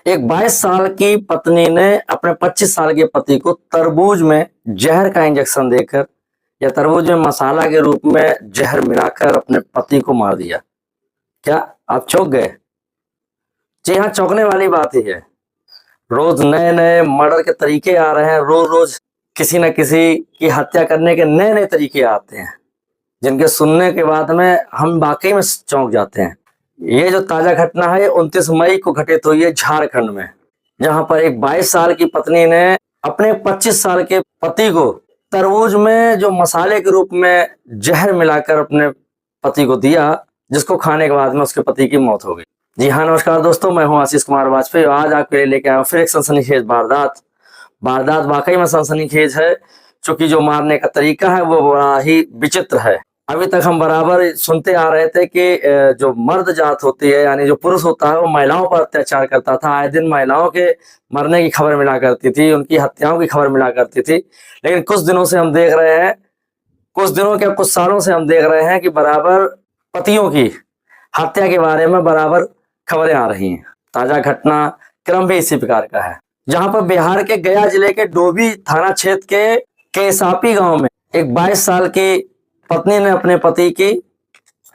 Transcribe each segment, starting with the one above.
एक 22 साल की पत्नी ने अपने 25 साल के पति को तरबूज में जहर का इंजेक्शन देकर या तरबूज में मसाला के रूप में जहर मिलाकर अपने पति को मार दिया। क्या आप चौंक गए? जी हाँ, चौंकने वाली बात ही है। रोज नए नए मर्डर के तरीके आ रहे हैं, रोज रोज किसी न किसी की हत्या करने के नए नए तरीके आते हैं, जिनके सुनने के बाद में हम वाकई में चौंक जाते हैं। ये जो ताजा घटना है 29 मई को घटित हुई है झारखंड में, जहां पर एक 22 साल की पत्नी ने अपने 25 साल के पति को तरबूज में जो मसाले के रूप में जहर मिलाकर अपने पति को दिया, जिसको खाने के बाद में उसके पति की मौत हो गई। जी हाँ, नमस्कार दोस्तों, मैं हूं आशीष कुमार वाजपेयी। आज आपके लिए लेके आया हूं फिर एक सनसनीखेज वारदात वाकई में सनसनीखेज है, क्योंकि जो मारने का तरीका है वो बड़ा ही विचित्र है। अभी तक हम बराबर सुनते आ रहे थे कि जो मर्द जात होती है, यानी जो पुरुष होता है, वो महिलाओं पर अत्याचार करता था। आए दिन महिलाओं के मरने की खबर मिला करती थी, उनकी हत्याओं की खबर मिला करती थी। लेकिन कुछ दिनों से हम देख रहे हैं, कुछ दिनों क्या कुछ सालों से हम देख रहे हैं कि बराबर पतियों की हत्या के बारे में बराबर खबरें आ रही हैं। ताजा घटना क्रम भी इसी प्रकार का है, जहां पर बिहार के गया जिले के डोभी थाना क्षेत्र के केसापी गांव में एक 22 साल की पत्नी ने अपने पति की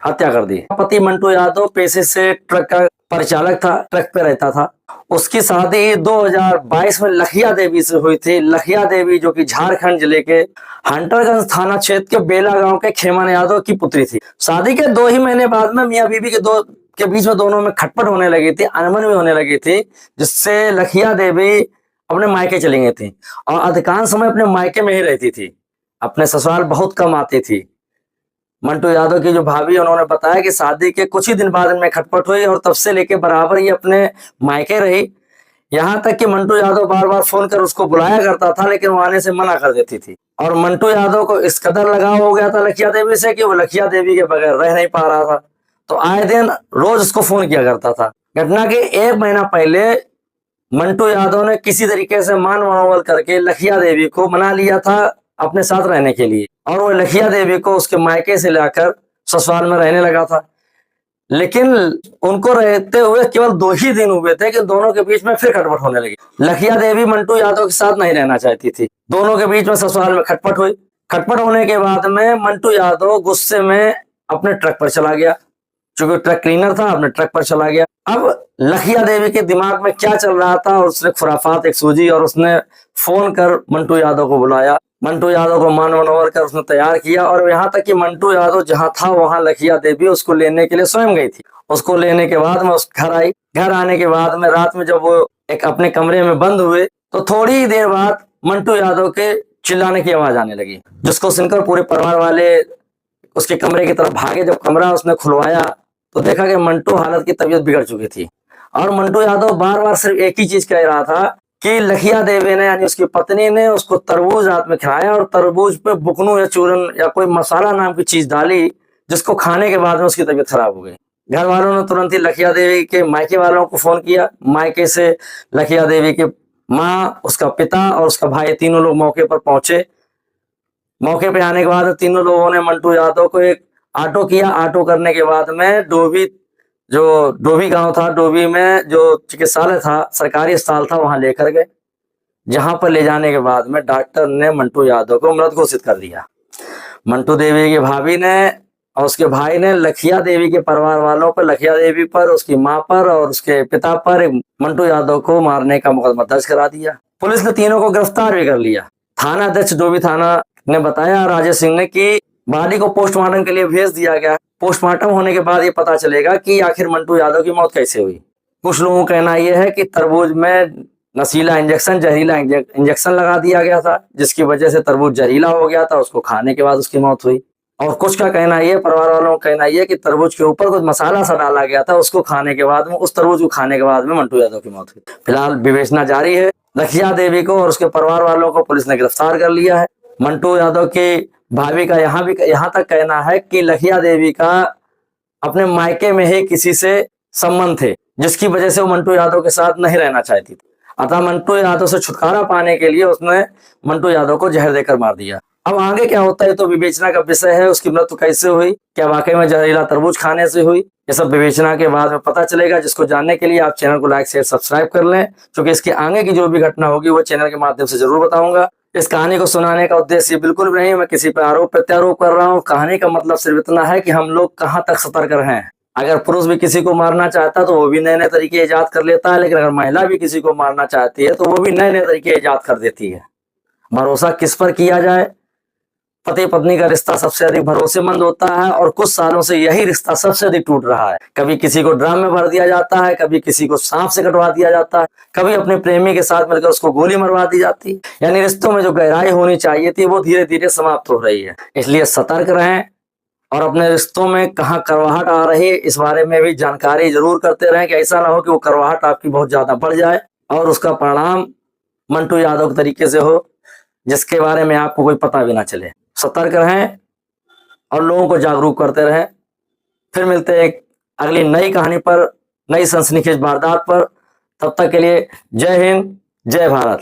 हत्या कर दी। पति मंटू यादव पेशे से ट्रक का परिचालक था, ट्रक पे रहता था। उसकी शादी 2022 में लखिया देवी से हुई थी। लखिया देवी जो कि झारखंड जिले के हंटरगंज थाना क्षेत्र के बेला गांव के खेमन यादव की पुत्री थी। शादी के 2 ही महीने बाद में मियां बीबी के बीच में दोनों में खटपट होने लगी थी, अनबन भी होने लगी थी, जिससे लखिया देवी अपने मायके चली गई थी और अधिकांश समय अपने मायके में ही रहती थी। अपने ससुराल बहुत कम आती थी। मंटू यादव की जो भाभी, उन्होंने बताया कि शादी के कुछ ही दिन बाद इनमें खटपट हुई और तब से लेके बराबर ही अपने मायके रही। यहाँ तक कि मंटू यादव बार बार फोन कर उसको बुलाया करता था, लेकिन वो आने से मना कर देती थी। और मंटू यादव को इस कदर लगाव हो गया था लखिया देवी से कि वो लखिया देवी के बगैर रह नहीं पा रहा था। तो आए दिन रोज उसको फोन किया करता था। घटना के 1 महीना पहले मंटू यादव ने किसी तरीके से मान मनोबल करके लखिया देवी को मना लिया था अपने साथ रहने के लिए, और वो लखिया देवी को उसके मायके से लाकर ससुराल में रहने लगा था। लेकिन उनको रहते हुए केवल 2 ही दिन हुए थे कि दोनों के बीच में फिर खटपट होने लगी। लखिया देवी मंटू यादव के साथ नहीं रहना चाहती थी। दोनों के बीच में ससुराल में खटपट हुई। खटपट होने के बाद में मंटू यादव गुस्से में अपने ट्रक पर चला गया, चूंकि ट्रक क्लीनर था, अपने ट्रक पर चला गया। अब लखिया देवी के दिमाग में क्या चल रहा था, और उसने खुराफात एक सूझी और उसने फोन कर मंटू यादव को बुलाया। मंटू यादव को मान मनोवर कर उसने तैयार किया, और यहाँ तक कि मंटू यादव जहाँ था वहां लखिया देवी उसको लेने के लिए स्वयं गई थी। उसको लेने के बाद में उस घर आई। घर आने के बाद में रात में जब वो एक अपने कमरे में बंद हुए, तो थोड़ी देर बाद मंटू यादव के चिल्लाने की आवाज आने लगी, जिसको सुनकर पूरे परिवार वाले उसके कमरे की तरफ भागे। जब कमरा उसने खुलवाया तो देखा कि मंटू हालत की तबीयत बिगड़ चुकी थी, और मंटू यादव बार बार सिर्फ एक ही चीज कह रहा था कि लखिया देवी ने, यानी उसकी पत्नी ने, उसको तरबूज रात में खिलाया और तरबूज पे बुकनू या चूरन या कोई मसाला नाम की चीज डाली, जिसको खाने के बाद में उसकी तबीयत खराब हो गई। घर वालों ने तुरंत ही लखिया देवी के मायके वालों को फोन किया। मायके से लखिया देवी के माँ, उसका पिता और उसका भाई, तीनों लोग मौके पर पहुंचे। मौके पे आने के बाद तीनों लोगों ने मंटू यादव को एक ऑटो किया। ऑटो करने के बाद में डोभी गांव था, डोभी में जो चिकित्सालय था, सरकारी अस्पताल था, वहां लेकर गए। जहां पर ले जाने के बाद में डॉक्टर ने मंटू यादव को मृत घोषित कर दिया। मंटू देवी की भाभी ने और उसके भाई ने लखिया देवी के परिवार वालों पर, लखिया देवी पर, उसकी मां पर और उसके पिता पर मंटू यादव को मारने का मुकदमा दर्ज करा दिया। पुलिस ने तीनों को गिरफ्तार भी कर लिया। थाना अध्यक्ष डोभी थाना ने बताया, राजेश सिंह ने, कि बॉडी को पोस्टमार्टम के लिए भेज दिया गया। पोस्टमार्टम होने के बाद ये पता चलेगा कि आखिर मंटू यादव की मौत कैसे हुई। कुछ लोगों का कहना यह है कि तरबूज में नशीला इंजेक्शन, जहरीला इंजेक्शन लगा दिया गया था, जिसकी वजह से तरबूज जहरीला हो गया था, उसको खाने के बाद उसकी मौत हुई। और कुछ का कहना यह, परिवार वालों का कहना यह कि तरबूज के ऊपर कुछ मसाला सा डाला गया था, उसको खाने के बाद में, उस तरबूज को खाने के बाद में मंटू यादव की मौत हुई। फिलहाल विवेचना जारी है। लखिया देवी को और उसके परिवार वालों को पुलिस ने गिरफ्तार कर लिया है। मंटू यादव की भाभी का यहाँ तक कहना है कि लखिया देवी का अपने मायके में ही किसी से संबंध थे, जिसकी वजह से वो मंटू यादव के साथ नहीं रहना चाहती थी। अतः मंटू यादव से छुटकारा पाने के लिए उसने मंटू यादव को जहर देकर मार दिया। अब आगे क्या होता है तो विवेचना का विषय है। उसकी मृत्यु कैसे हुई, क्या वाकई में जहरीला तरबूज खाने से हुई, ये सब विवेचना के बाद में पता चलेगा। जिसको जानने के लिए आप चैनल को लाइक शेयर सब्सक्राइब कर लें, क्योंकि इसके आगे की जो भी घटना होगी वो चैनल के माध्यम से जरूर बताऊंगा। इस कहानी को सुनाने का उद्देश्य बिल्कुल भी नहीं मैं किसी पर आरोप प्रत्यारोप कर रहा हूँ। कहानी का मतलब सिर्फ इतना है कि हम लोग कहाँ तक सतर्क रहें। अगर पुरुष भी किसी को मारना चाहता है तो वो भी नए नए तरीके इजाद कर लेता है, लेकिन अगर महिला भी किसी को मारना चाहती है तो वो भी नए नए तरीके इजाद कर देती है। भरोसा किस पर किया जाए? पति पत्नी का रिश्ता सबसे अधिक भरोसेमंद होता है और कुछ सालों से यही रिश्ता सबसे अधिक टूट रहा है। कभी किसी को ड्रम में भर दिया जाता है, कभी किसी को सांप से कटवा दिया जाता है, कभी अपने प्रेमी के साथ मिलकर उसको गोली मरवा दी जाती है। यानी रिश्तों में जो गहराई होनी चाहिए थी वो धीरे धीरे समाप्त हो रही है। इसलिए सतर्क रहें और अपने रिश्तों में कहाँ करवाहट आ रही है इस बारे में भी जानकारी जरूर करते रहें, कि ऐसा ना हो कि वो करवाहट आपकी बहुत ज्यादा बढ़ जाए और उसका परिणाम मंटू यादव के तरीके से हो, जिसके बारे में आपको कोई पता भी ना चले। सतर्क रहें और लोगों को जागरूक करते रहें। फिर मिलते हैं एक अगली नई कहानी पर, नई सनसनीखेज वारदात पर। तब तक के लिए जय हिंद, जय भारत।